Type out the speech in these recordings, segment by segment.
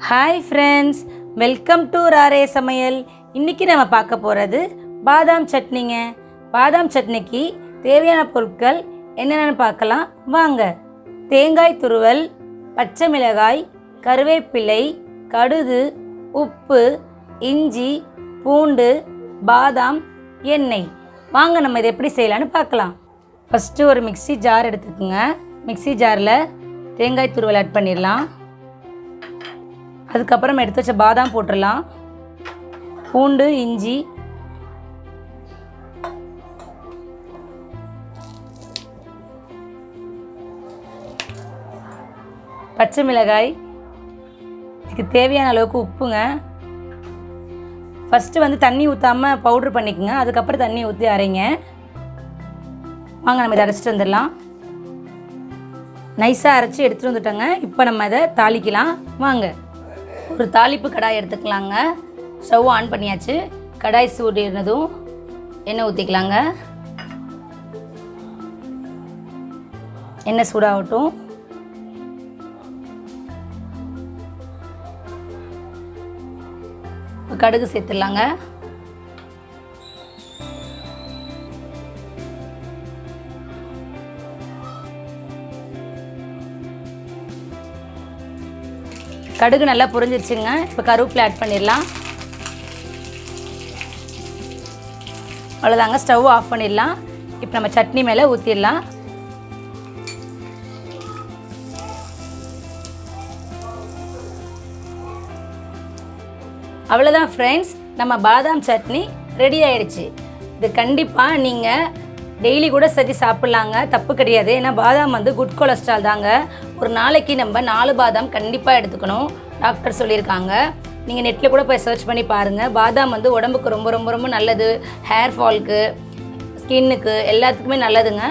Hi friends, welcome to RaaRay சமையல். இன்றைக்கி நம்ம பார்க்க போகிறது பாதாம் சட்னிங்க. பாதாம் சட்னிக்கு தேவையான பொருட்கள் என்னென்னு பார்க்கலாம் வாங்க. தேங்காய் துருவல், பச்சை மிளகாய், கருவேப்பிலை, கடுகு, உப்பு, இஞ்சி, பூண்டு, பாதாம், எண்ணெய். வாங்க நம்ம இதை எப்படி செய்யலான்னு பார்க்கலாம். ஃபஸ்ட்டு ஒரு மிக்ஸி ஜார் எடுத்துக்கோங்க. மிக்ஸி ஜாரில் தேங்காய் துருவல் ஆட் பண்ணிடலாம். அதுக்கப்புறம் எடுத்து வச்ச பாதாம் போட்டுடலாம். பூண்டு, இஞ்சி, பச்சை மிளகாய், இதுக்கு தேவையான அளவுக்கு உப்புங்க. ஃபஸ்ட்டு தண்ணி ஊற்றாமல் பவுட்ரு பண்ணிக்கோங்க. அதுக்கப்புறம் தண்ணி ஊற்றி அரைங்க. வாங்க நம்ம இதை அரைச்சிட்டு வந்துடலாம். நைஸாக அரைச்சி எடுத்துகிட்டு வந்துட்டோங்க. இப்போ நம்ம இதை தாளிக்கலாம் வாங்க. ஒரு தாளிப்பு கடாய் எடுத்துக்கலாங்க. ஸ்டவ் ஆன் பண்ணியாச்சு. கடாய் சூடினதும் எண்ணெய் ஊற்றிக்கலாங்க. எண்ணெய் சூடாகட்டும். கடுகு சேர்த்துடலாங்க. கடுகு நல்லா பொரிஞ்சிருச்சுங்க. இப்போ கருவேப்பிலை ஆட் பண்ணிடலாம். அவ்வளோதாங்க, ஸ்டவ் ஆஃப் பண்ணிடலாம். இப்போ நம்ம சட்னி மேலே ஊற்றிடலாம். அவ்வளோதான் ஃப்ரெண்ட்ஸ், நம்ம பாதாம் சட்னி ரெடி ஆகிடுச்சு. இது கண்டிப்பாக நீங்கள் டெய்லி கூட செஞ்சு சாப்பிட்லாங்க, தப்பு கிடையாது. ஏன்னா பாதாம் குட் கொலஸ்ட்ரால் தாங்க. ஒரு நாளைக்கு நம்ம 4 பாதாம் கண்டிப்பாக எடுத்துக்கணும், டாக்டர் சொல்லியிருக்காங்க. நீங்கள் நெட்டில் கூட போய் சர்ச் பண்ணி பாருங்கள். பாதாம் உடம்புக்கு ரொம்ப ரொம்ப ரொம்ப நல்லது. ஹேர் ஃபால்க்கு, ஸ்கின்னுக்கு, எல்லாத்துக்குமே நல்லதுங்க.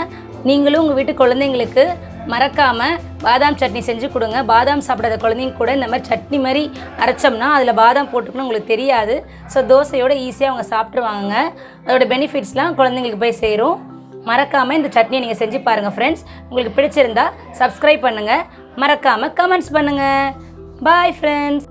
நீங்களும் உங்கள் வீட்டு குழந்தைங்களுக்கு மறக்காமல் பாதாம் சட்னி செஞ்சு கொடுங்க. பாதாம் சாப்பிடாத குழந்தைங்க கூட இந்த மாதிரி சட்னி மாதிரி அரைச்சோம்னா அதில் பாதாம் போட்டுக்கணும் உங்களுக்கு தெரியாது. ஸோ தோசையோடு ஈஸியாக அவங்க சாப்பிட்ருவாங்க. அதோடய பெனிஃபிட்ஸ்லாம் குழந்தைங்களுக்கு போய் சேரும். மறக்காமல் இந்த சட்னியை நீங்கள் செஞ்சு பாருங்கள் ஃப்ரெண்ட்ஸ். உங்களுக்கு பிடிச்சிருந்தா சப்ஸ்கிரைப் பண்ணுங்கள். மறக்காமல் கமெண்ட்ஸ் பண்ணுங்கள். Bye friends.